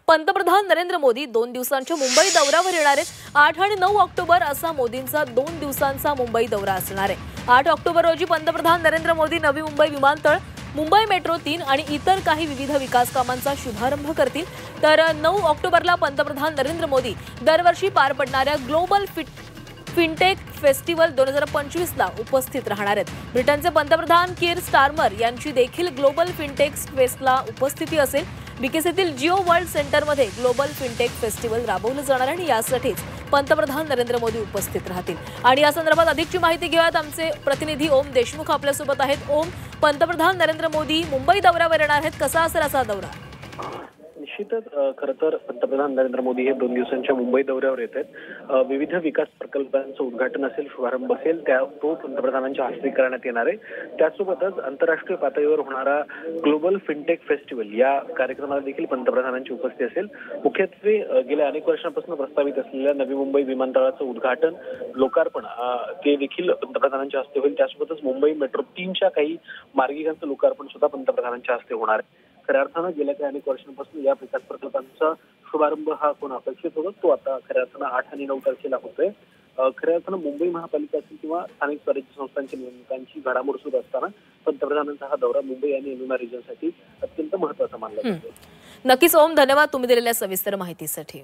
पंतप्रधान नरेंद्र मोदी 2 दिवसांच्या मुंबई दौऱ्यावर येणार आहेत। 8 आणि 9 ऑक्टोबर असा मोदींचा 2 दिवसांचा मुंबई दौरा असणार आहे। 8 ऑक्टोबर रोजी पंतप्रधान नरेंद्र मोदी नवी मुंबई विमानतळ, मुंबई मेट्रो 3 आणि इतर काही विविध विकास कामांचा शुभारंभ करतील। तर 9 ऑक्टोबरला पंतप्रधान नरेंद्र मोदी दरवर्षी पार पडणाऱ्या ग्लोबल फिनटेक फेस्टिवल 2025 ला उपस्थित राहणार आहेत। ब्रिटनचे पंतप्रधान कीर स्टारमर यांची देखील ग्लोबल फिनटेक फेस्टला उपस्थिती असेल। बीकेसीतील जिओ वर्ल्ड सेंटरमध्ये ग्लोबल फिनटेक फेस्टिवल राबवलं जाणार आहे आणि यासाठीच पंतप्रधान नरेंद्र मोदी उपस्थित राहतील। आणि या संदर्भात अधिकची माहिती घेऊयात, आमचे प्रतिनिधी ओम देशमुख आपल्यासोबत आहेत। ओम, पंतप्रधान नरेंद्र मोदी मुंबई दौऱ्यावर येणार आहेत, कसा असेल असा दौरा? निश्चितच खरं तर पंतप्रधान नरेंद्र मोदी हे 2 दिवसांच्या मुंबई दौऱ्यावर येत आहेत। विविध विकास प्रकल्पांचं उद्घाटन असेल, शुभारंभ असेल, तो पंतप्रधानांच्या हस्ते करण्यात येणार आहे। त्यासोबतच आंतरराष्ट्रीय पातळीवर होणारा ग्लोबल फिनटेक फेस्टिवल या कार्यक्रमाला देखील पंतप्रधानांची उपस्थिती असेल। मुख्यत्वे गेल्या अनेक वर्षांपासून प्रस्तावित असलेल्या नवी मुंबई विमानतळाचं उद्घाटन, लोकार्पण ते देखील पंतप्रधानांच्या हस्ते होईल। त्यासोबतच मुंबई मेट्रो 3च्या काही मार्गिकांचं लोकार्पण सुद्धा पंतप्रधानांच्या हस्ते होणार आहे। खऱ्या अर्थानं गेल्या काही अनेक वर्षांपासून या विकास प्रकल्पांचा शुभारंभ हा कोण अपेक्षित होता, तो आता खऱ्या अर्थानं 8 आणि 9 तारखेला होतोय। खऱ्या अर्थानं मुंबई महापालिका असेल किंवा स्थानिक स्वराज्य संस्थांच्या निवडणुकांची घडामोड सुरू असताना पंतप्रधानांचा हा दौरा मुंबई आणि एमएमआर रिजनसाठी अत्यंत महत्त्वाचा मानला जातो। नक्कीच ओम, धन्यवाद तुम्ही दिलेल्या सविस्तर माहितीसाठी।